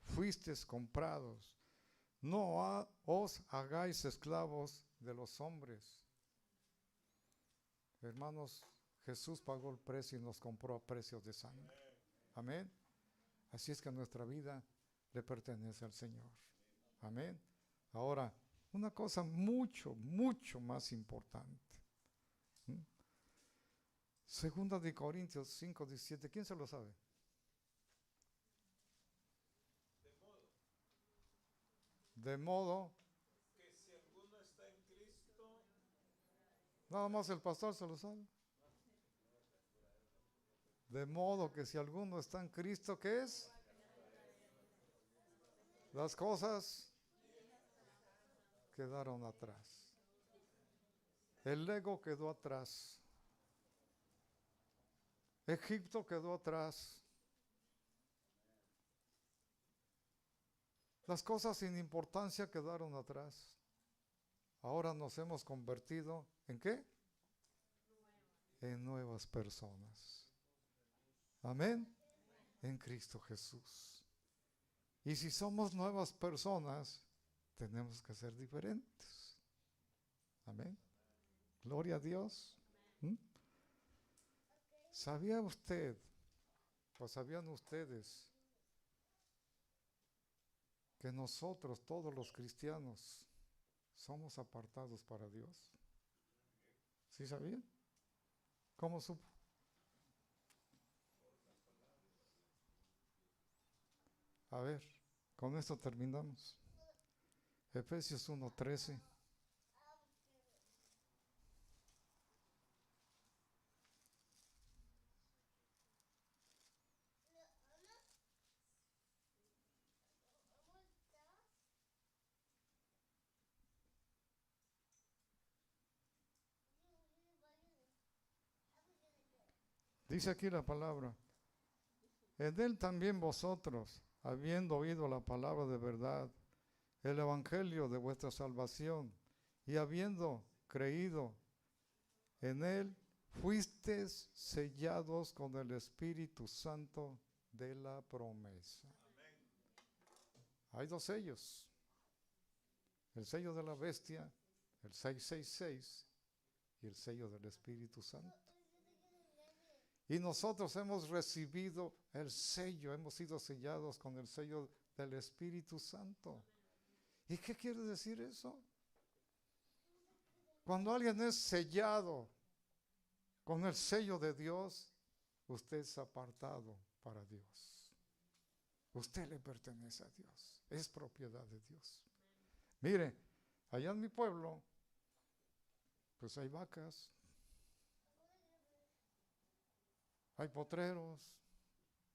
fuisteis comprados. No os hagáis esclavos de los hombres. Hermanos, Jesús pagó el precio y nos compró a precios de sangre. Amén. Así es que nuestra vida le pertenece al Señor. Amén. Ahora, Una cosa mucho, mucho más importante. ¿Mm? Segunda de Corintios 5:17. ¿Quién se lo sabe? De modo, nada más el pastor se lo sabe. De modo que si alguno está en Cristo, ¿qué es? Las cosas quedaron atrás. El ego quedó atrás. Egipto quedó atrás. Las cosas sin importancia quedaron atrás. Ahora nos hemos convertido ¿en qué? En nuevas personas. Amén. En Cristo Jesús. Y si somos nuevas personas, tenemos que ser diferentes. Amén. Gloria a Dios. ¿Mm? ¿Sabía usted, o sabían ustedes, que nosotros, todos los cristianos, somos apartados para Dios? ¿Sí sabían? ¿Cómo supo? A ver, con esto terminamos. Efesios 1:13. Dice aquí la palabra: en él también vosotros, habiendo oído la palabra de verdad, el evangelio de vuestra salvación, y habiendo creído en él, fuisteis sellados con el Espíritu Santo de la promesa. Hay dos sellos: el sello de la bestia, el 666, y el sello del Espíritu Santo. Y nosotros hemos recibido el sello, hemos sido sellados con el sello del Espíritu Santo. ¿Y qué quiere decir eso? Cuando alguien es sellado con el sello de Dios, usted es apartado para Dios. Usted le pertenece a Dios, es propiedad de Dios. Mire, allá en mi pueblo, pues hay vacas, hay potreros,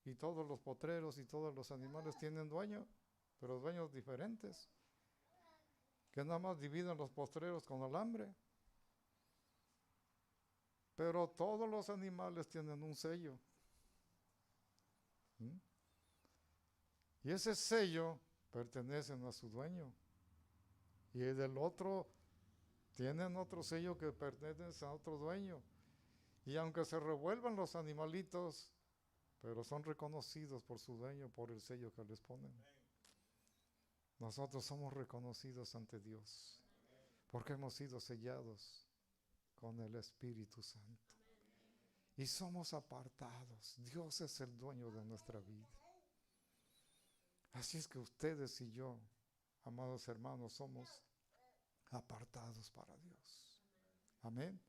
y todos los potreros y todos los animales tienen dueño, pero dueños diferentes, que nada más dividen los potreros con alambre. Pero todos los animales tienen un sello. ¿Mm? Y ese sello pertenece a su dueño. Y el del otro tienen otro sello que pertenece a otro dueño. Y aunque se revuelvan los animalitos, pero son reconocidos por su dueño, por el sello que les ponen. Nosotros somos reconocidos ante Dios, porque hemos sido sellados con el Espíritu Santo. Y somos apartados. Dios es el dueño de nuestra vida. Así es que ustedes y yo, amados hermanos, somos apartados para Dios. Amén.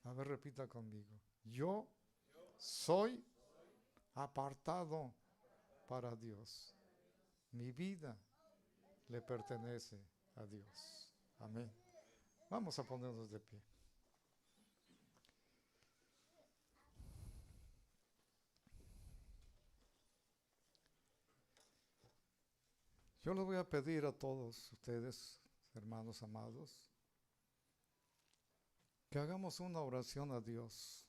A ver, repita conmigo. Yo soy apartado para Dios. Mi vida le pertenece a Dios. Amén. Vamos a ponernos de pie. Yo les voy a pedir a todos ustedes, hermanos amados, que hagamos una oración a Dios.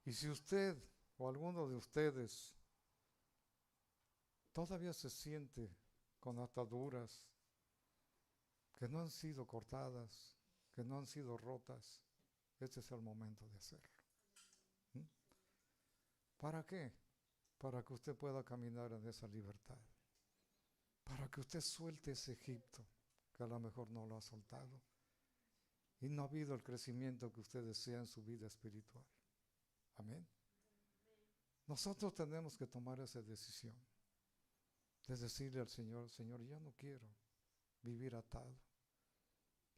Y si usted o alguno de ustedes todavía se siente con ataduras que no han sido cortadas, que no han sido rotas, este es el momento de hacerlo. ¿Mm? ¿Para qué? Para que usted pueda caminar en esa libertad. Para que usted suelte ese Egipto, que a lo mejor no lo ha soltado. Y no ha habido el crecimiento que usted desea en su vida espiritual. Amén. Nosotros tenemos que tomar esa decisión de decirle al Señor: Señor, ya no quiero vivir atado.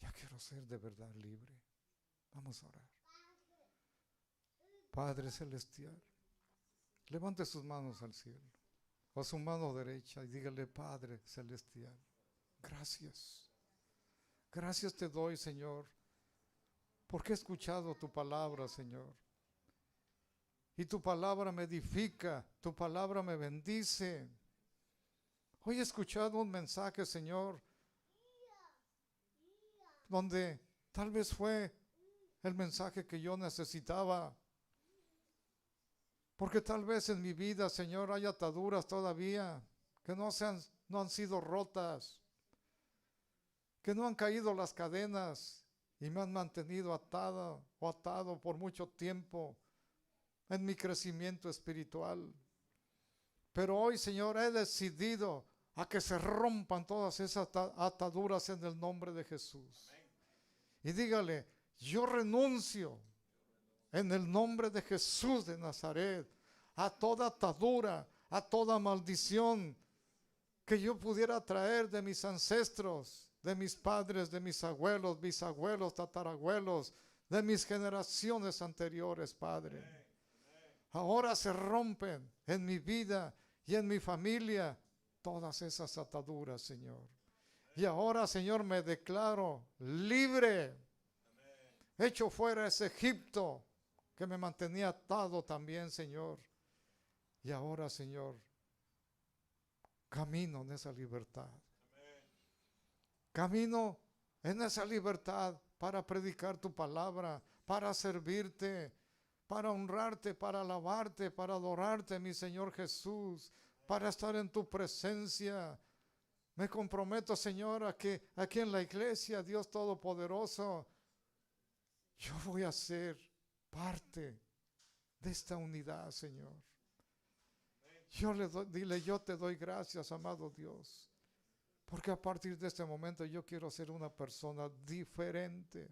Ya quiero ser de verdad libre. Vamos a orar. Padre celestial, levante sus manos al cielo, o su mano derecha, y dígale: Padre celestial, gracias. Gracias te doy, Señor, porque he escuchado tu palabra, Señor. Y tu palabra me edifica, tu palabra me bendice. Hoy he escuchado un mensaje, Señor, donde tal vez fue el mensaje que yo necesitaba. Porque tal vez en mi vida, Señor, hay ataduras todavía que no han sido rotas, que no han caído las cadenas y me han mantenido atado por mucho tiempo en mi crecimiento espiritual. Pero hoy, Señor, he decidido a que se rompan todas esas ataduras en el nombre de Jesús. Y dígale: yo renuncio en el nombre de Jesús de Nazaret a toda atadura, a toda maldición que yo pudiera traer de mis ancestros, de mis padres, de mis abuelos, bisabuelos, tatarabuelos, de mis generaciones anteriores, Padre. Ahora se rompen en mi vida y en mi familia todas esas ataduras, Señor. Y ahora, Señor, me declaro libre. Echo fuera ese Egipto que me mantenía atado también, Señor. Y ahora, Señor, camino en esa libertad. Camino en esa libertad para predicar tu palabra, para servirte, para honrarte, para alabarte, para adorarte, mi Señor Jesús, para estar en tu presencia. Me comprometo, Señor, a que aquí en la iglesia, Dios Todopoderoso, yo voy a ser parte de esta unidad, Señor. Dile: yo te doy gracias, amado Dios, porque a partir de este momento yo quiero ser una persona diferente,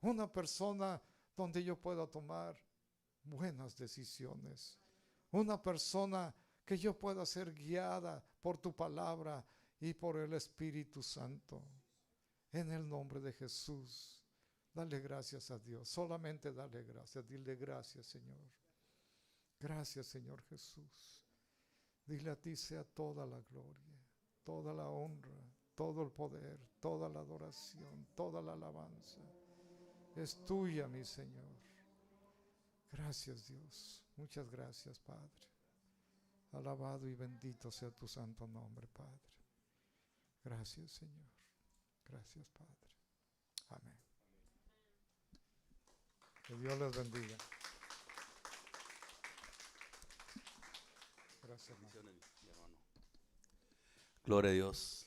una persona donde yo pueda tomar buenas decisiones, una persona que yo pueda ser guiada por tu palabra y por el Espíritu Santo. En el nombre de Jesús, dale gracias a Dios, solamente dale gracias, dile: gracias, Señor. Gracias, Señor Jesús. Dile: a ti sea toda la gloria, toda la honra, todo el poder, toda la adoración, toda la alabanza. Es tuya, mi Señor. Gracias, Dios. Muchas gracias, Padre. Alabado y bendito sea tu santo nombre, Padre. Gracias, Señor. Gracias, Padre. Amén. Que Dios les bendiga. Gracias, hermano. Gloria a Dios.